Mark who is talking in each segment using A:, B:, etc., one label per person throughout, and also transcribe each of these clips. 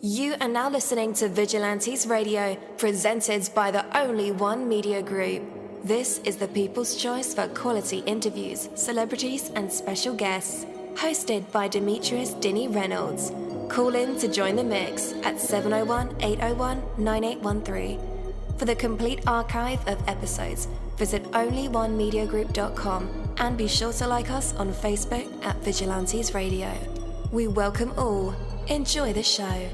A: You are now listening to Vigilantes Radio, presented by the Only One Media Group. This is the people's choice for quality interviews, celebrities, and special guests. Hosted by Demetrius Dinny Reynolds. Call in to join the mix at 701-801-9813. For the complete archive of episodes, visit onlyonemediagroup.com and be sure to like us on Facebook at Vigilantes Radio. We welcome all. Enjoy the show.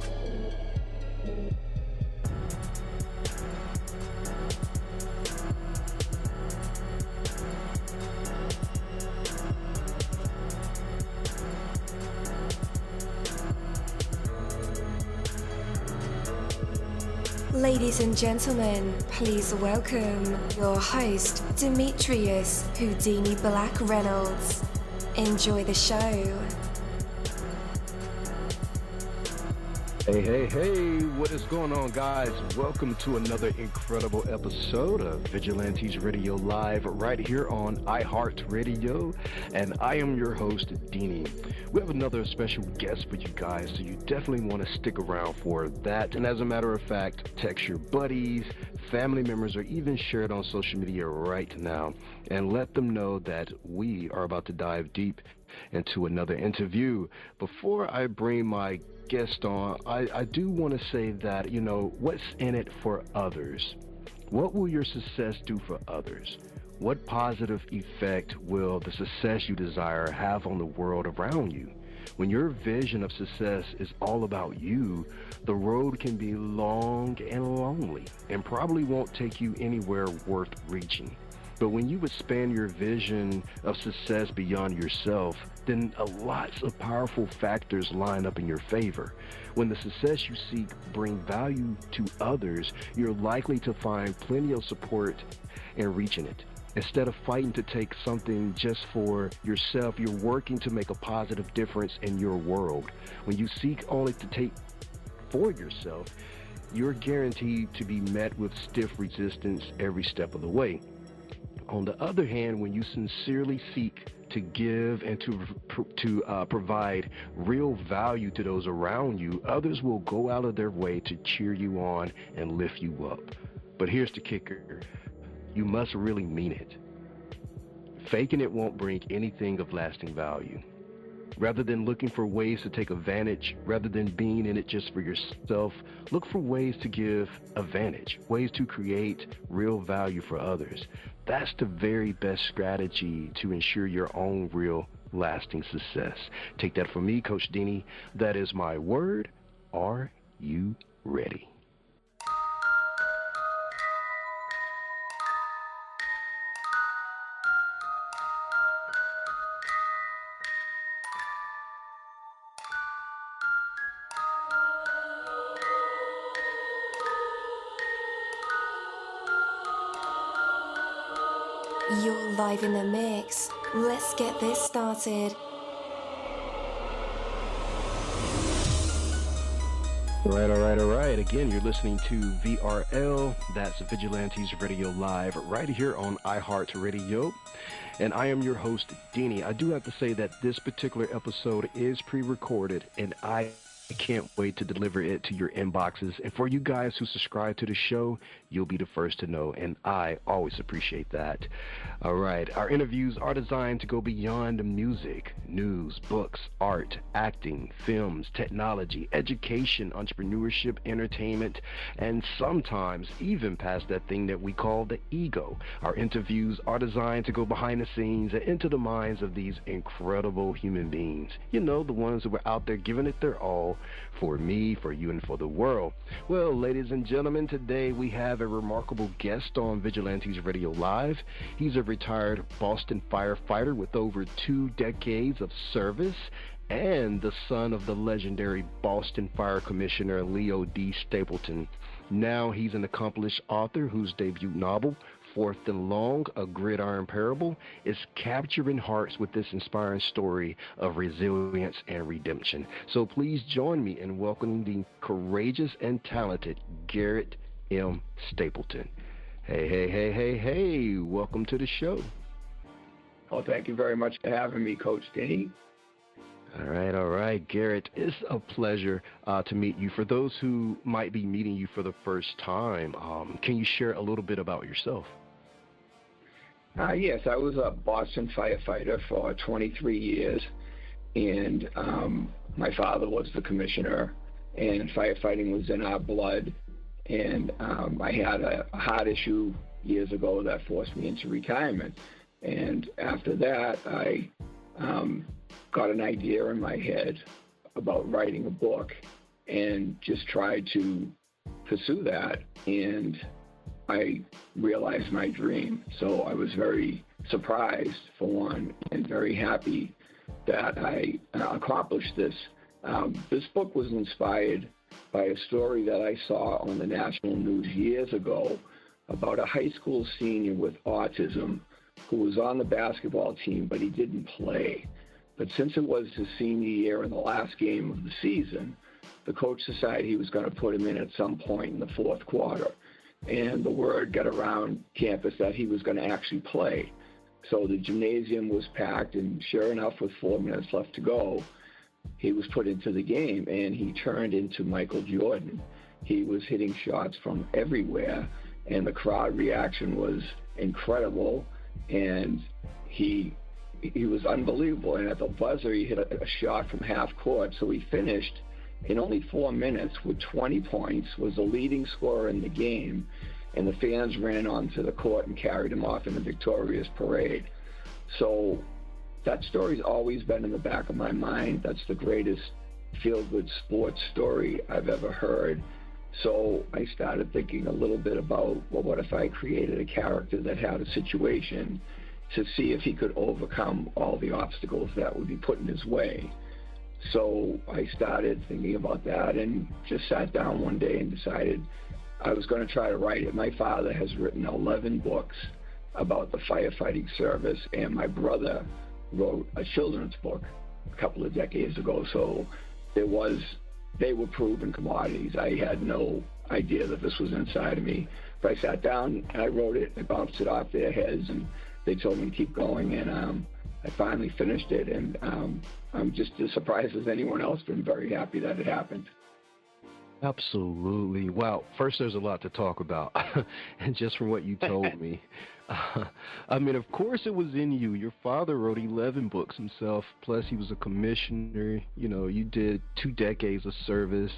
A: Ladies and gentlemen, please welcome your host, Demetrius Houdini Black Reynolds. Enjoy the show.
B: Hey, what is going on, guys? Welcome to another incredible episode of Vigilantes Radio Live right here on iHeartRadio, and I am your host, Deanie. We have another special guest for you guys, so you definitely want to stick around for that. And as a matter of fact, text your buddies, family members, or even share it on social media right now and let them know that we are about to dive deep into another interview. Before I bring my guest on, I do want to say that, what's in it for others? What will your success do for others? What positive effect will the success you desire have on the world around you? When your vision of success is all about you, the road can be long and lonely and probably won't take you anywhere worth reaching. But when you expand your vision of success beyond yourself, then lots of powerful factors line up in your favor. When the success you seek bring value to others, you're likely to find plenty of support in reaching it. Instead of fighting to take something just for yourself, you're working to make a positive difference in your world. When you seek only to take for yourself, you're guaranteed to be met with stiff resistance every step of the way. On the other hand, when you sincerely seek to give and to provide real value to those around you, others will go out of their way to cheer you on and lift you up. But here's the kicker. You must really mean it. Faking it won't bring anything of lasting value. Rather than looking for ways to take advantage, rather than being in it just for yourself, look for ways to give advantage, ways to create real value for others. That's the very best strategy to ensure your own real lasting success. Take that from me, Coach Deanie. That is my word. Are you ready?
A: You're live in the mix. Let's get this started.
B: All right. Again, you're listening to VRL. That's Vigilantes Radio Live right here on iHeartRadio. And I am your host, Deanie. I do have to say that this particular episode is pre-recorded, and I can't wait to deliver it to your inboxes. And for you guys who subscribe to the show, you'll be the first to know, and I always appreciate that. All right, our interviews are designed to go beyond the music, news, books, art, acting, films, technology, education, entrepreneurship, entertainment, and sometimes even past that thing that we call the ego. Our interviews are designed to go behind the scenes and into the minds of these incredible human beings. The ones who were out there giving it their all for me, for you, and for the world. Well, ladies and gentlemen, today we have a remarkable guest on Vigilantes Radio Live. He's a retired Boston firefighter with over 2 decades of service and the son of the legendary Boston Fire Commissioner Leo D. Stapleton. Now he's an accomplished author whose debut novel, Fourth and Long, A Gridiron Parable, is capturing hearts with this inspiring story of resilience and redemption. So please join me in welcoming the courageous and talented Garrett M. Stapleton. Hey, welcome to the show.
C: Oh, thank you very much for having me, Coach Deanie.
B: All right, Garrett. It's a pleasure to meet you. For those who might be meeting you for the first time, can you share a little bit about yourself?
C: Yes, I was a Boston firefighter for 23 years, and my father was the commissioner, and firefighting was in our blood. And I had a heart issue years ago that forced me into retirement. And after that, I got an idea in my head about writing a book and just tried to pursue that. And I realized my dream. So I was very surprised, for one, and very happy that I accomplished this. This book was inspired by a story that I saw on the national news years ago about a high school senior with autism who was on the basketball team, but he didn't play. But since it was his senior year in the last game of the season, the coach decided he was going to put him in at some point in the fourth quarter. And the word got around campus that he was going to actually play. So the gymnasium was packed, and sure enough, with 4 minutes left to go, he was put into the game, and he turned into Michael Jordan. He was hitting shots from everywhere, and the crowd reaction was incredible, and he was unbelievable. And at the buzzer, he hit a shot from half court, so he finished in only 4 minutes with 20 points, was the leading scorer in the game, and the fans ran onto the court and carried him off in a victorious parade. So that story's always been in the back of my mind. That's the greatest feel-good sports story I've ever heard. So I started thinking a little bit about, well, what if I created a character that had a situation to see if he could overcome all the obstacles that would be put in his way. So I started thinking about that and just sat down one day and decided I was going to try to write it. My father has written 11 books about the firefighting service, and my brother wrote a children's book a couple of decades ago. So they were proven commodities. I had no idea that this was inside of me. But I sat down and I wrote it. I bounced it off their heads, and they told me to keep going. And I finally finished it, and I'm just as surprised as anyone else, but I'm very happy that it happened.
B: Absolutely. Wow. First, there's a lot to talk about. And just from what you told me, I mean, of course it was in you. Your father wrote 11 books himself, plus he was a commissioner. You know, you did 2 decades of service.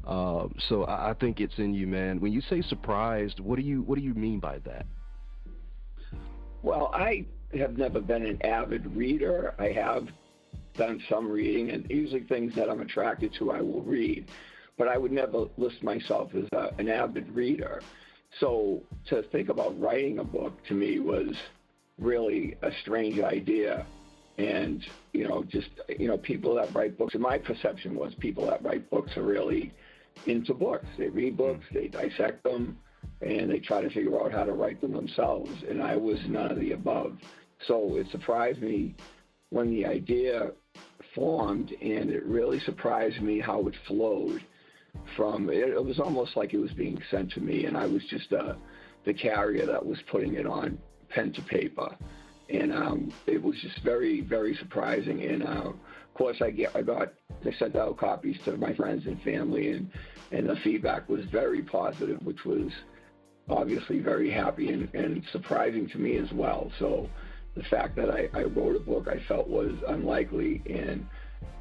B: So I think it's in you, man. When you say surprised, what do you mean by that?
C: Well, I have never been an avid reader. I have done some reading, and usually things that I'm attracted to I will read. But I would never list myself as an avid reader. So to think about writing a book to me was really a strange idea. And, people that write books, and my perception was people that write books are really into books. They read books, they dissect them, and they try to figure out how to write them themselves. And I was none of the above. So it surprised me when the idea formed, and it really surprised me how it flowed. It was almost like it was being sent to me, and I was just the carrier that was putting it on pen to paper. And it was just very, very surprising. And of course, I sent out copies to my friends and family, and the feedback was very positive, which was obviously very happy and surprising to me as well. So the fact that I wrote a book I felt was unlikely, and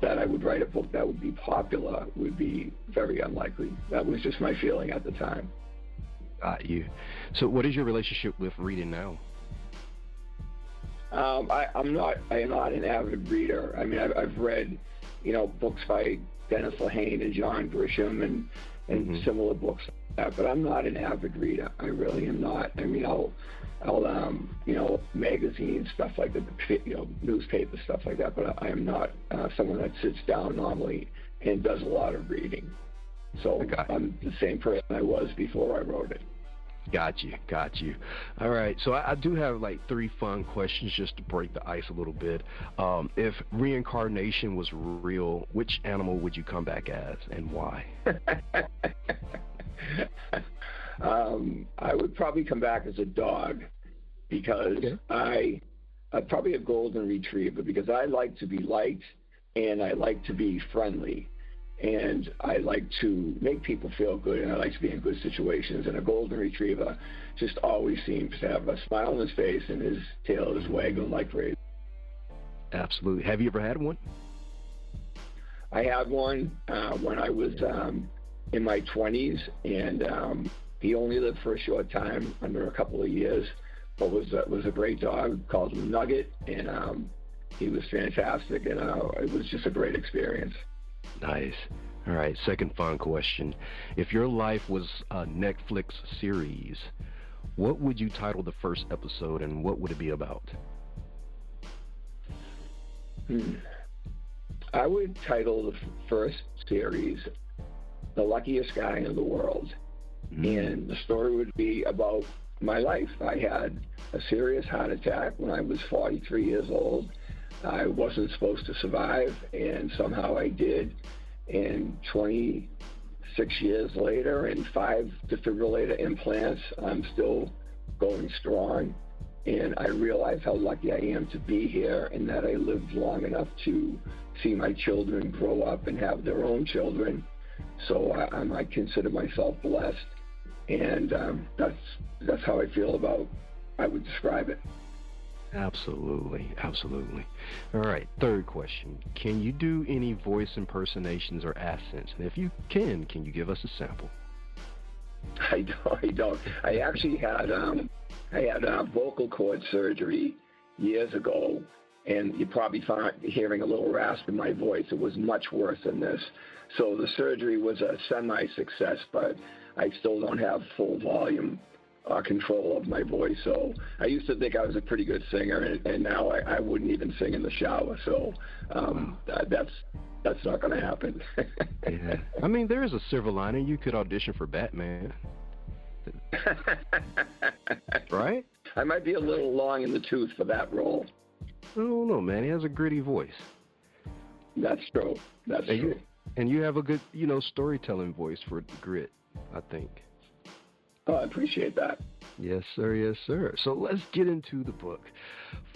C: that I would write a book that would be popular would be very unlikely. That was just my feeling at the time.
B: Got you. So what is your relationship with reading now?
C: I am not an avid reader. I mean, I've read, books by Dennis Lehane and John Grisham and similar books like that, but I'm not an avid reader. I really am not. I mean, I'll magazines, stuff like that, newspaper, stuff like that, but I am not someone that sits down normally and does a lot of reading. So I'm the same person I was before I wrote it.
B: Got you. All right, so I do have like 3 fun questions just to break the ice a little bit. If reincarnation was real, which animal would you come back as, and why?
C: I would probably come back as a dog, because I'd probably a golden retriever, because I like to be liked and I like to be friendly, and I like to make people feel good, and I like to be in good situations. And a golden retriever just always seems to have a smile on his face, and his tail is wagging like crazy.
B: Absolutely. Have you ever had one?
C: I had one when I was in my 20s, and he only lived for a short time, under a couple of years, but was a great dog. Called him Nugget, and he was fantastic, and it was just a great experience.
B: Nice. All right, second fun question. If your life was a Netflix series, what would you title the first episode, and what would it be about?
C: I would title the first series The Luckiest Guy in the World. And the story would be about my life. I had a serious heart attack when I was 43 years old. I wasn't supposed to survive, and somehow I did. And 26 years later and 5 defibrillator implants, I'm still going strong. And I realize how lucky I am to be here, and that I lived long enough to see my children grow up and have their own children. So I consider myself blessed, and that's how I feel about, I would describe it.
B: Absolutely, absolutely. All right, third question. Can you do any voice impersonations or accents? And if you can you give us a sample?
C: I don't. I actually had vocal cord surgery years ago, and you probably found hearing a little rasp in my voice. It was much worse than this. So the surgery was a semi-success, but I still don't have full volume control of my voice. So I used to think I was a pretty good singer, and now I wouldn't even sing in the shower. So that's not going to happen.
B: Yeah. I mean, there is a silver lining. You could audition for Batman. Right?
C: I might be a little long in the tooth for that role.
B: I don't know, man. He has a gritty voice.
C: That's true. That's true.
B: And you have a good, storytelling voice for grit, I think.
C: Oh, I appreciate that.
B: Yes, sir. Yes, sir. So let's get into the book.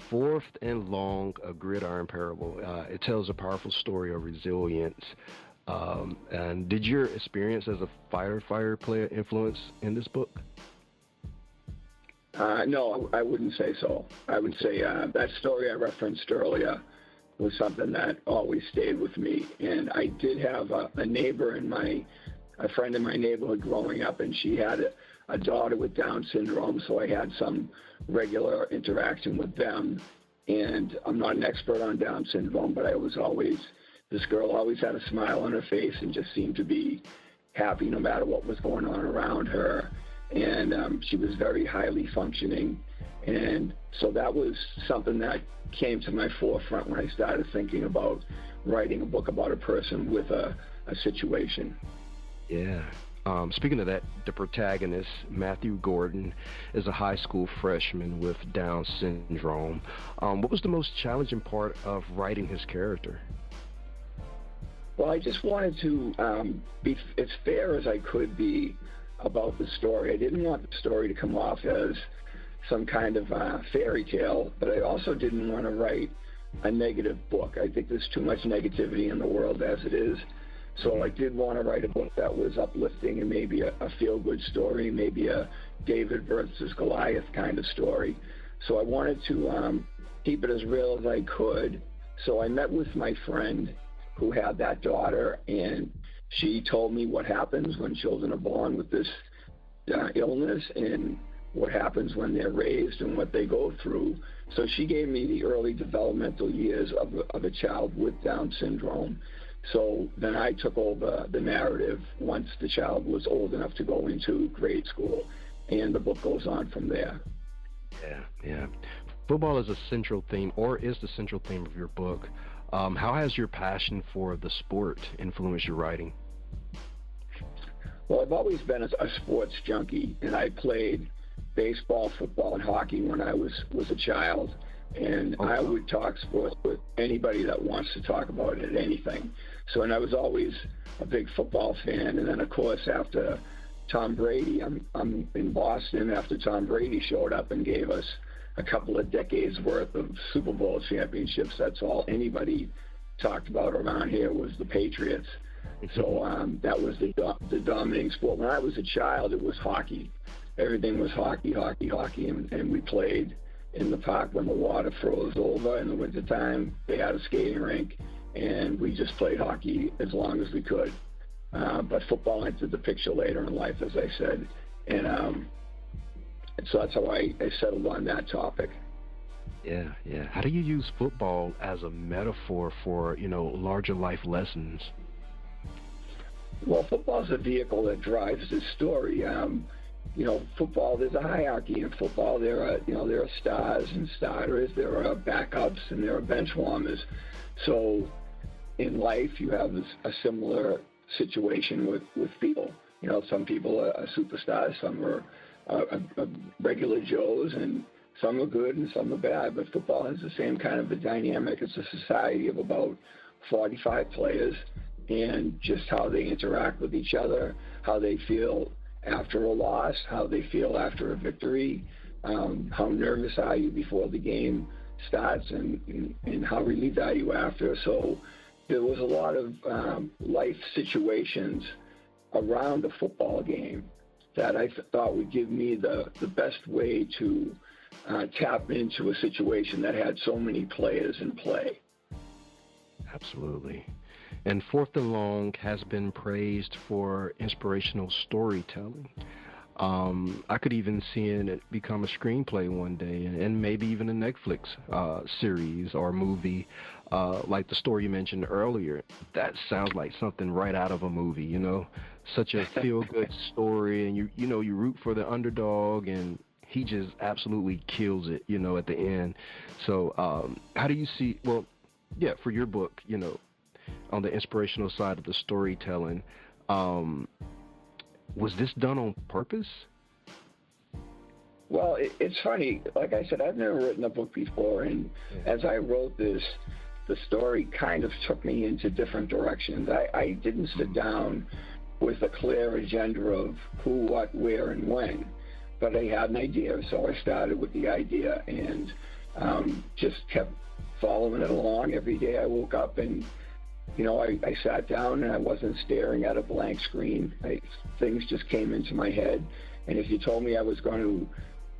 B: Fourth and Long, A Gridiron Parable. It tells a powerful story of resilience. And did your experience as a firefighter play an influence in this book?
C: No, I wouldn't say so. I would say that story I referenced earlier was something that always stayed with me. And I did have a neighbor a friend in my neighborhood growing up, and she had a daughter with Down syndrome, so I had some regular interaction with them. And I'm not an expert on Down syndrome, but this girl always had a smile on her face and just seemed to be happy no matter what was going on around her. And she was very highly functioning. And so that was something that came to my forefront when I started thinking about writing a book about a person with a situation.
B: Yeah. Speaking of that, the protagonist, Matthew Gordon, is a high school freshman with Down syndrome. What was the most challenging part of writing his character?
C: Well, I just wanted to be as fair as I could be about the story. I didn't want the story to come off as some kind of fairy tale, but I also didn't want to write a negative book. I think there's too much negativity in the world as it is. So I did want to write a book that was uplifting and maybe a feel-good story, maybe a David versus Goliath kind of story. So I wanted to keep it as real as I could. So I met with my friend who had that daughter, and she told me what happens when children are born with this illness and what happens when they're raised and what they go through. So she gave me the early developmental years of a child with Down syndrome. So then I took over the narrative once the child was old enough to go into grade school, and the book goes on from there.
B: Yeah. Football is a central theme, or is the central theme of your book. How has your passion for the sport influenced your writing?
C: Well, I've always been a sports junkie, and I played baseball, football, and hockey when I was a child. And I would talk sports with anybody that wants to talk about it, anything. So, and I was always a big football fan. And then, of course, after Tom Brady, I'm in Boston after Tom Brady showed up and gave us a couple of decades worth of Super Bowl championships. That's all anybody talked about around here was the Patriots. So that was the dominating sport. When I was a child, it was hockey. Everything was hockey, and we played in the park when the water froze over in the wintertime. They had a skating rink, and we just played hockey as long as we could. But football entered the picture later in life, as I said, and so that's how I settled on that topic.
B: Yeah. How do you use football as a metaphor for, larger life lessons?
C: Well, football's a vehicle that drives this story. Football, there's a hierarchy in football. There are stars and starters, there are backups, and there are bench warmers. So in life, you have a similar situation with people. Some people are superstars, some are regular Joes, and some are good and some are bad. But football has the same kind of a dynamic. It's a society of about 45 players, and just how they interact with each other, how they feel after a loss, how they feel after a victory, how nervous are you before the game starts, and how relieved are you after. So there was a lot of life situations around the football game that I thought would give me the best way to tap into a situation that had so many players in play.
B: Absolutely. And Fourth and Long has been praised for inspirational storytelling. I could even see it become a screenplay one day, and maybe even a Netflix series or movie, like the story you mentioned earlier. That sounds like something right out of a movie, such a feel-good story, and you root for the underdog, and he just absolutely kills it, at the end. So how do you see, for your book, on the inspirational side of the storytelling, was this done on purpose?
C: Well, it's funny. Like I said, I've never written a book before, and as I wrote this, the story kind of took me into different directions. I didn't sit down with a clear agenda of who, what, where, and when, but I had an idea, so I started with the idea and just kept following it along. Every day I woke up and I sat down and I wasn't staring at a blank screen. Things just came into my head. And if you told me I was going to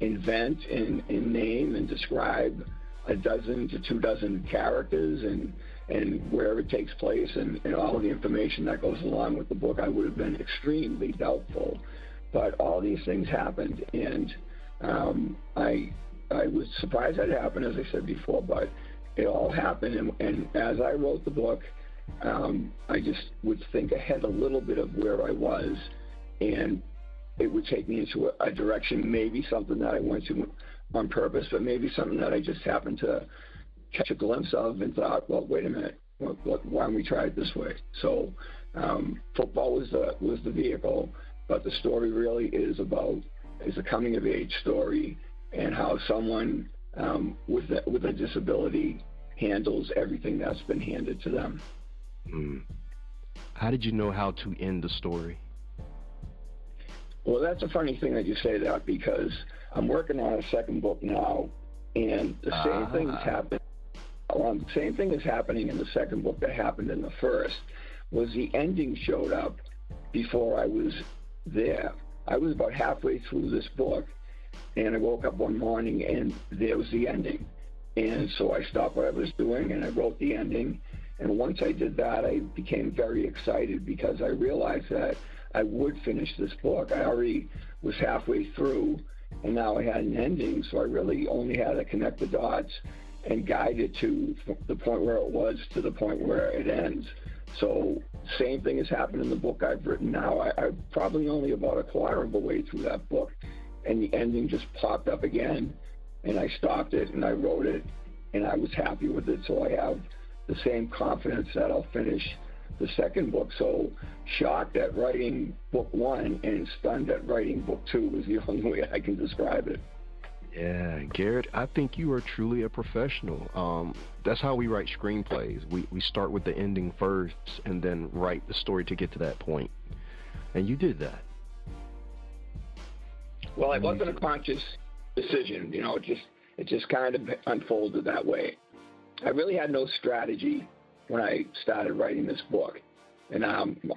C: invent and name and describe a dozen to 24 characters and where it takes place and all the information that goes along with the book, I would have been extremely doubtful. But all these things happened, and I was surprised that it happened, as I said before, but it all happened. And as I wrote the book, I just would think ahead a little bit of where I was, and it would take me into a direction, maybe something that I went to on purpose, but maybe something that I just happened to catch a glimpse of and thought, well, wait a minute, why don't we try it this way? So football was the vehicle, but the story really is a coming of age story, and how someone with a disability handles everything that's been handed to them.
B: How did you know how to end the story?
C: Well, that's a funny thing that you say that, because I'm working on a second book now, and the same thing is happening. The same thing is happening in the second book that happened in the first. Was the ending showed up before I was there. I was about halfway through this book, and I woke up one morning and there was the ending. And so I stopped what I was doing and I wrote the ending. And once I did that, I became very excited, because I realized that I would finish this book. I already was halfway through, and now I had an ending, so I really only had to connect the dots and guide it to the point where it was to the point where it ends. So same thing has happened in the book I've written now. I'm probably only about a quarter of the way through that book, and the ending just popped up again, and I stopped it and I wrote it, and I was happy with it. So I have the same confidence that I'll finish the second book. So shocked at writing book one and stunned at writing book two is the only way I can describe it.
B: Yeah, Garrett, I think you are truly a professional. That's how we write screenplays. We start with the ending first and then write the story to get to that point. And you did that.
C: Well, it wasn't a conscious decision. It just kind of unfolded that way. I really had no strategy when I started writing this book. And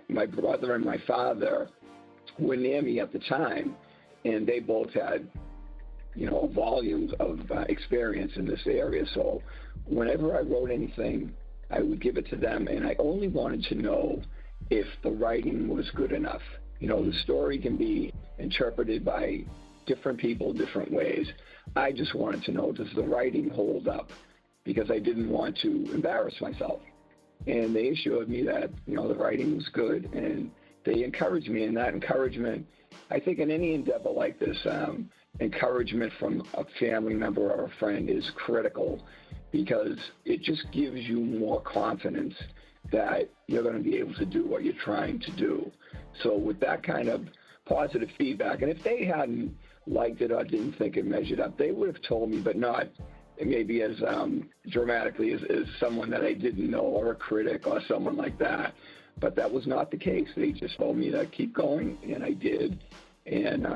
C: my brother and my father were near me at the time, and they both had, volumes of experience in this area. So whenever I wrote anything, I would give it to them, and I only wanted to know if the writing was good enough. The story can be interpreted by different people different ways. I just wanted to know, does the writing hold up? Because I didn't want to embarrass myself. And they assured me that, the writing was good, and they encouraged me. And that encouragement, I think in any endeavor like this, encouragement from a family member or a friend is critical, because it just gives you more confidence that you're going to be able to do what you're trying to do. So with that kind of positive feedback, and if they hadn't liked it or didn't think it measured up, they would have told me, but not maybe as dramatically as someone that I didn't know, or a critic or someone like that. But that was not the case. They just told me to keep going, and I did. And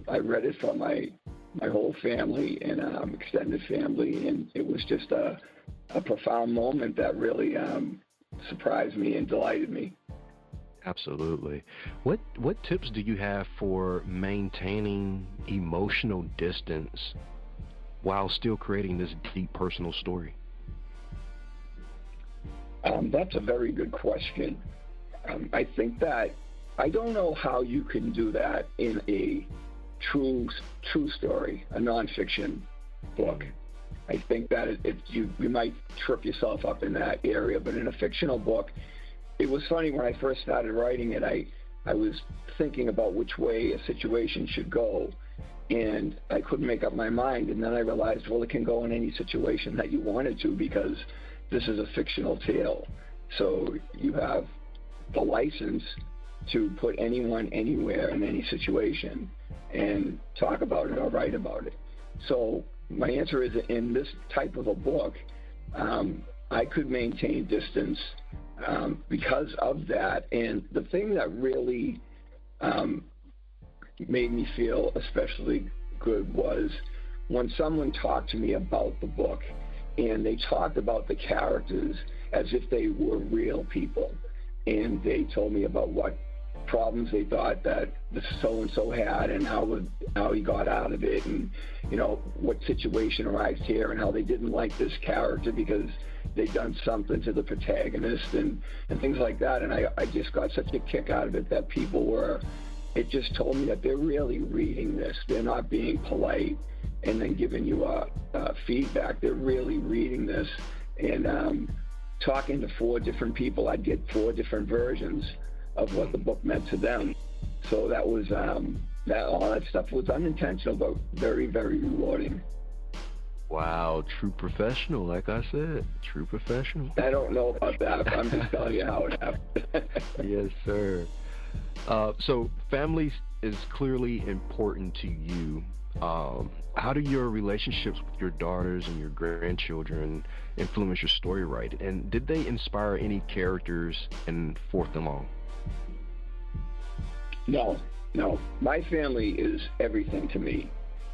C: I read it for my whole family and extended family, and it was just a profound moment that really surprised me and delighted me.
B: Absolutely. What tips do you have for maintaining emotional distance while still creating this deep personal story?
C: That's a very good question. I think that I don't know how you can do that in a true story, a nonfiction book. I think that you might trip yourself up in that area, but in a fictional book, it was funny when I first started writing it, I was thinking about which way a situation should go, and I couldn't make up my mind. And then I realized, well, it can go in any situation that you want it to, because this is a fictional tale. So you have the license to put anyone, anywhere, in any situation and talk about it or write about it. So my answer is, in this type of a book, I could maintain distance because of that. And the thing that really made me feel especially good was when someone talked to me about the book, and they talked about the characters as if they were real people. And they told me about what problems they thought that the so-and-so had, and how he got out of it, and what situation arised here, and how they didn't like this character because they'd done something to the protagonist, and things like that. And I just got such a kick out of it that it just told me that they're really reading this. They're not being polite and then giving you a feedback. They're really reading this. And talking to 4 different people, I'd get 4 different versions of what the book meant to them. So that was all that stuff was unintentional, but very, very rewarding.
B: Wow, true professional, like I said, true professional.
C: I don't know about that, but I'm just telling you how it happened.
B: Yes, sir. So family is clearly important to you. How do your relationships with your daughters and your grandchildren influence your story writing? And did they inspire any characters in Fourth and Long? No. My family is everything to me.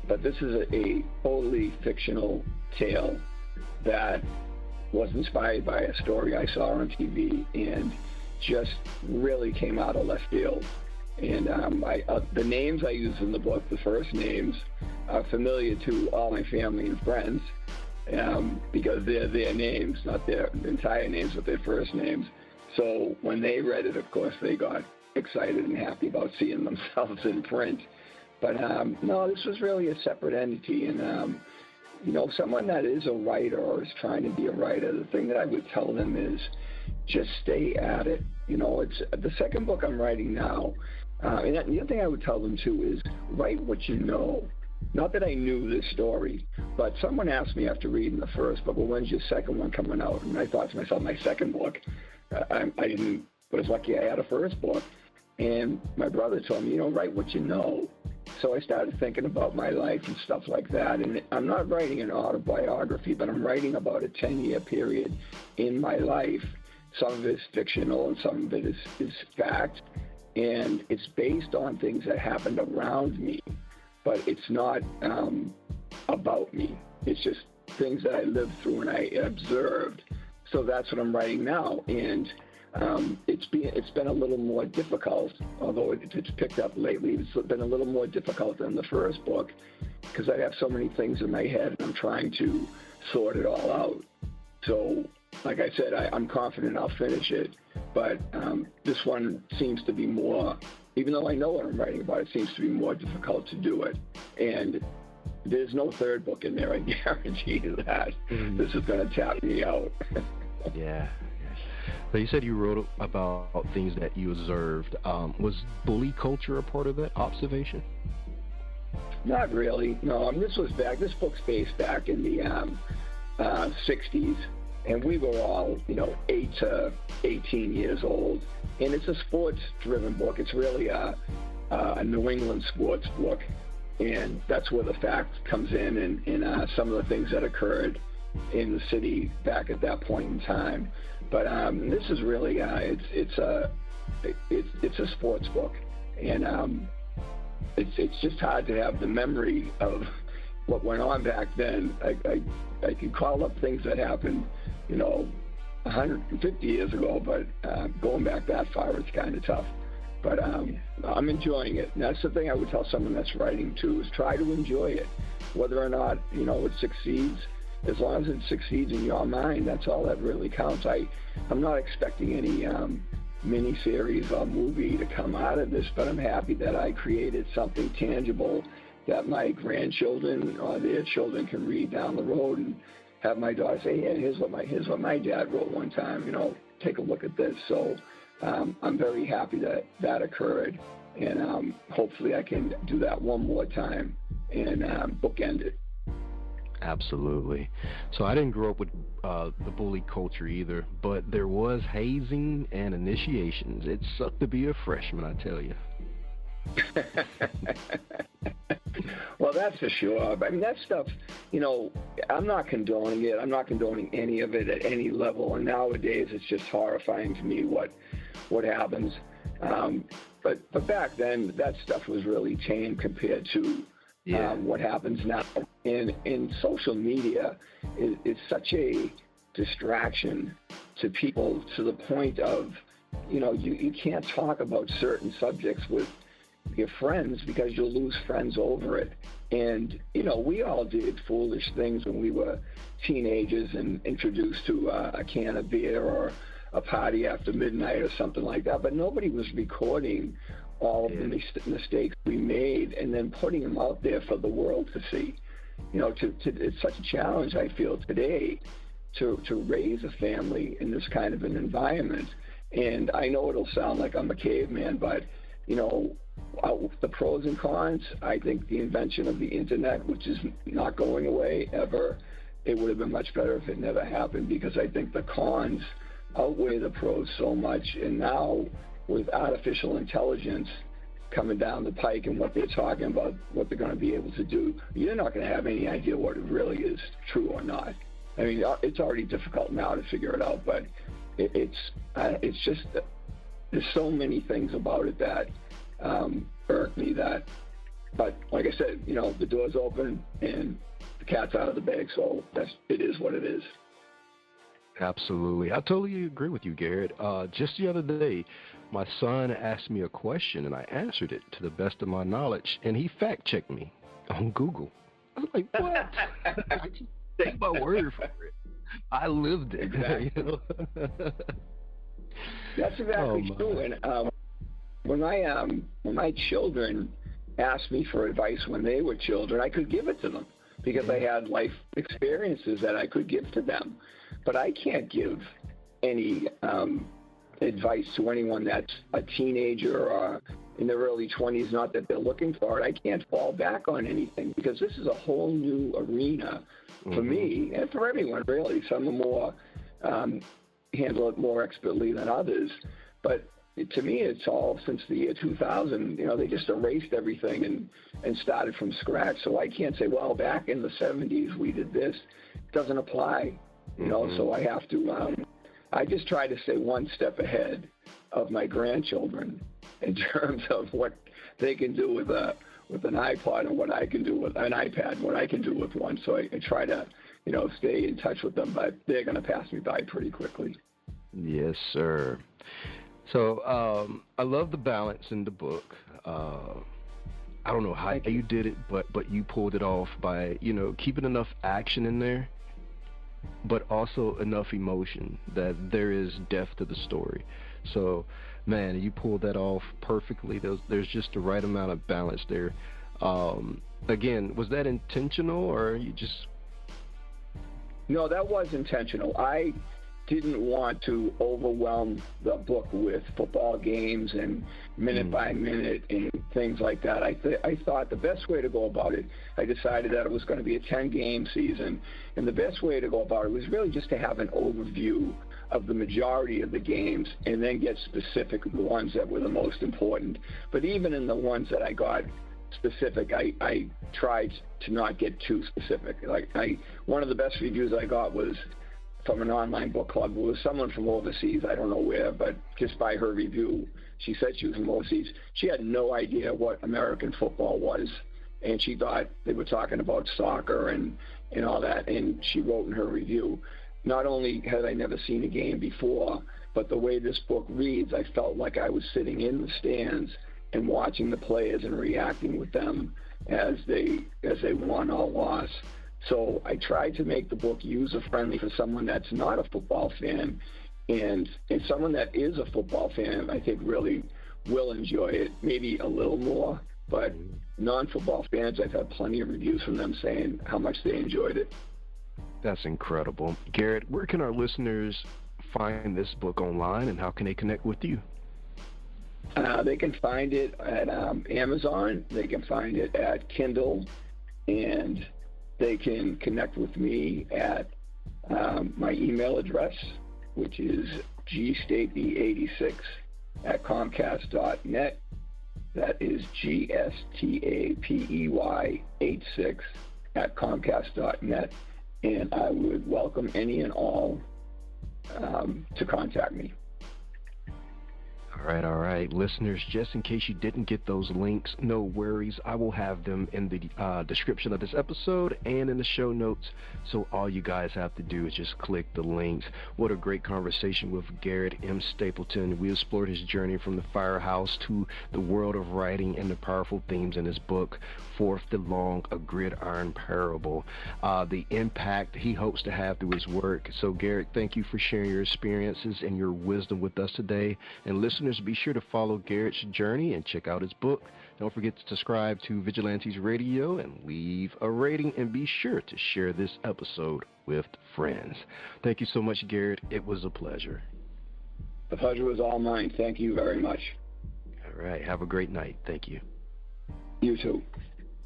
B: But this is a totally fictional tale that was inspired by a story I saw on TV and just really came out of left field. And the names I use in the book, the first names, are familiar to all my family and friends because they're their names, not their entire names, but their first names. So when they read it, of course, they got excited and happy about seeing themselves in print. But no, this was really a separate entity. And, someone that is a writer or is trying to be a writer, the thing that I would tell them is just stay at it. It's the second book I'm writing now. And the other thing I would tell them, too, is write what you know. Not that I knew this story, but someone asked me after reading the first book, well, when's your second one coming out? And I thought to myself, my second book, I was lucky I had a first book. And my brother told me, write what you know. So I started thinking about my life and stuff like that. And I'm not writing an autobiography, but I'm writing about a 10-year period in my life. Some of it's fictional and some of it is fact. And it's based on things that happened around me, but it's not about me. It's just things that I lived through and I observed.
C: so that's what I'm writing now, and it's been a little more difficult, although it's picked up lately. It's been a little more difficult than the first book because I have so many things in my head, and I'm trying to sort it all out. So, like I said, I'm confident I'll finish it, but this one seems to be more, even though I know what I'm writing about, it seems to be more difficult to do it. And there's no third book in there, I guarantee you that. This is going to tap me out.
B: Yeah. So you said you wrote about things that you observed. Was bully culture a part of that observation?
C: Not really. No, this book's based back in the 60s, and we were all, 8 to 18 years old. And it's a sports-driven book. It's really a New England sports book, and that's where the fact comes in, and some of the things that occurred in the city back at that point in time. But this is really it's a sports book, and it's just hard to have the memory of what went on back then. I can call up things that happened, 150 years ago, but going back that far, it's kind of tough. But I'm enjoying it. And that's the thing I would tell someone that's writing too, is try to enjoy it. Whether or not, it succeeds, as long as it succeeds in your mind, that's all that really counts. I'm not expecting any mini-series or movie to come out of this, but I'm happy that I created something tangible that my grandchildren or their children can read down the road and have my daughter say, yeah, here's what my dad wrote one time, take a look at this. So I'm very happy that occurred, and hopefully I can do that one more time and bookend it.
B: Absolutely. So I didn't grow up with the bully culture either, but there was hazing and initiations. It sucked to be a freshman, I tell you.
C: Well, that's for sure. I mean, that stuff, I'm not condoning it. I'm not condoning any of it at any level. And nowadays, it's just horrifying to me what happens. But back then, that stuff was really tame compared to what happens now. And social media is such a distraction to people, to the point of, you can't talk about certain subjects with your friends because you'll lose friends over it. And, we all did foolish things when we were teenagers and introduced to a can of beer or a party after midnight or something like that. But nobody was recording all of the mistakes we made and then putting them out there for the world to see. It's such a challenge, I feel, today to raise a family in this kind of an environment. And I know it'll sound like I'm a caveman, but, the pros and cons, I think the invention of the internet, which is not going away ever, it would have been much better if it never happened, because I think the cons outweigh the pros so much. And now with artificial intelligence coming down the pike and what they're talking about, what they're going to be able to do, you're not going to have any idea what it really is, true or not. I mean, it's already difficult now to figure it out, but it's just, there's so many things about it that irk me but like I said, the door's open and the cat's out of the bag, so it is what it is.
B: Absolutely. I totally agree with you, Garrett. Just the other day, my son asked me a question, and I answered it to the best of my knowledge, and he fact-checked me on Google. I was like, what? I just take my word for it. I lived it.
C: Exactly. That's exactly true. And when my children asked me for advice when they were children, I could give it to them because I had life experiences that I could give to them. But I can't give any advice to anyone that's a teenager or in their early 20s, not that they're looking for it. I can't fall back on anything because this is a whole new arena for me and for everyone, really. Some are more handle it more expertly than others. But to me, it's all since the year 2000. They just erased everything and started from scratch. So I can't say, well, back in the 70s we did this. It doesn't apply. So I have to, I just try to stay one step ahead of my grandchildren in terms of what they can do with an iPod and what I can do with an iPad, what I can do with one. So I try to stay in touch with them, but they're going to pass me by pretty quickly.
B: Yes, sir. So I love the balance in the book. I don't know how you did it, but you pulled it off by, keeping enough action in there, but also enough emotion that there is depth to the story. So, man, you pulled that off perfectly. There's just the right amount of balance there. Again, was that intentional, or you just...
C: No, that was intentional. I didn't want to overwhelm the book with football games and minute by minute and things like that. I thought the best way to go about it, I decided that it was going to be a 10-game season, and the best way to go about it was really just to have an overview of the majority of the games and then get specific with the ones that were the most important. But even in the ones that I got specific, I tried to not get too specific. One of the best reviews I got was from an online book club. It was someone from overseas, I don't know where, but just by her review, she said she was from overseas. She had no idea what American football was, and she thought they were talking about soccer and all that, and she wrote in her review, not only had I never seen a game before, but the way this book reads, I felt like I was sitting in the stands and watching the players and reacting with them as they won or lost. So I tried to make the book user-friendly for someone that's not a football fan, and someone that is a football fan, I think, really will enjoy it, maybe a little more. But non-football fans, I've had plenty of reviews from them saying how much they enjoyed it.
B: That's incredible. Garrett, where can our listeners find this book online, and how can they connect with you?
C: They can find it at Amazon. They can find it at Kindle, and they can connect with me at my email address, which is gstapey86@comcast.net. That is gstapey86@comcast.net. And I would welcome any and all to contact me.
B: All right. Listeners, just in case you didn't get those links, no worries. I will have them in the description of this episode and in the show notes. So all you guys have to do is just click the links. What a great conversation with Garrett M. Stapleton. We explored his journey from the firehouse to the world of writing and the powerful themes in his book, Fourth DeLong, A Gridiron Parable, the impact he hopes to have through his work. So Garrett, thank you for sharing your experiences and your wisdom with us today. And listeners, be sure to follow Garrett's journey and check out his book. Don't forget to subscribe to Vigilantes Radio and leave a rating, and be sure to share this episode with friends. Thank you so much, Garrett. It was a pleasure.
C: The pleasure was all mine. Thank you very much.
B: All right. Have a great night. Thank you.
C: You too.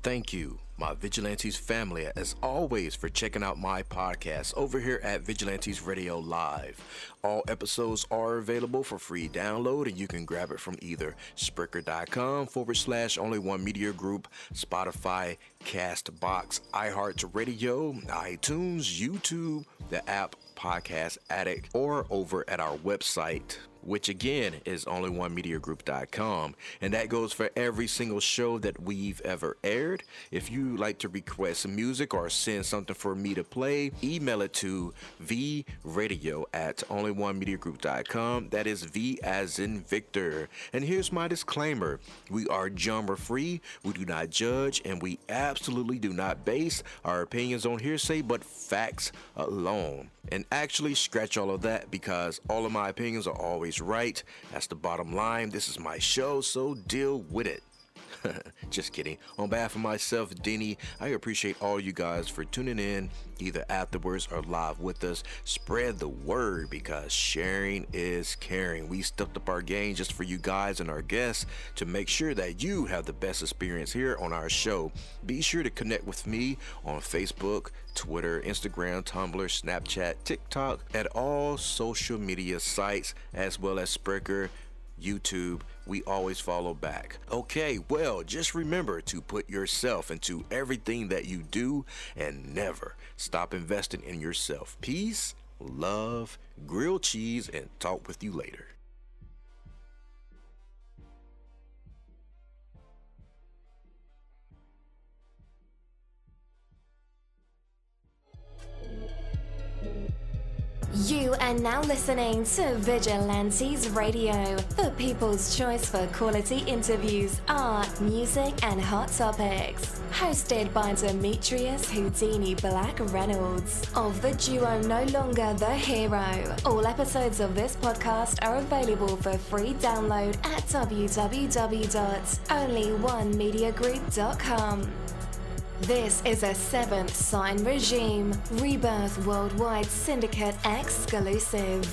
D: Thank you, my Vigilantes family, as always, for checking out my podcast over here at Vigilantes Radio Live. All episodes are available for free download, and you can grab it from either Spreaker.com/only1media group, Spotify, Castbox, iHeartRadio, iTunes, YouTube, the app Podcast Addict, or over at our website, which again is only1mediagroup.com, and that goes for every single show that we've ever aired. If you like to request some music or send something for me to play, email it to vradio@only1mediagroup.com. That is V as in Victor. And here's my disclaimer: we are genre free, we do not judge, and we absolutely do not base our opinions on hearsay but facts alone. And actually, scratch all of that, because all of my opinions are always right. That's the bottom line. This is my show, so deal with it. Just kidding. On behalf of myself, Denny, I appreciate all you guys for tuning in, either afterwards or live with us. Spread the word, because sharing is caring. We stepped up our game just for you guys and our guests to make sure that you have the best experience here on our show. Be sure to connect with me on Facebook, Twitter, Instagram, Tumblr, Snapchat, TikTok, at all social media sites, as well as Spreaker, YouTube. We always follow back. Okay, well, just remember to put yourself into everything that you do and never stop investing in yourself. Peace, love, grilled cheese, and talk with you later.
A: You are now listening to Vigilantes Radio, the people's choice for quality interviews, art, music, and hot topics. Hosted by Demetrius Houdini Black Reynolds of the duo No Longer the Hero. All episodes of this podcast are available for free download at www.onlyonemediagroup.com. This is a Seventh Sign Regime Rebirth Worldwide Syndicate exclusive.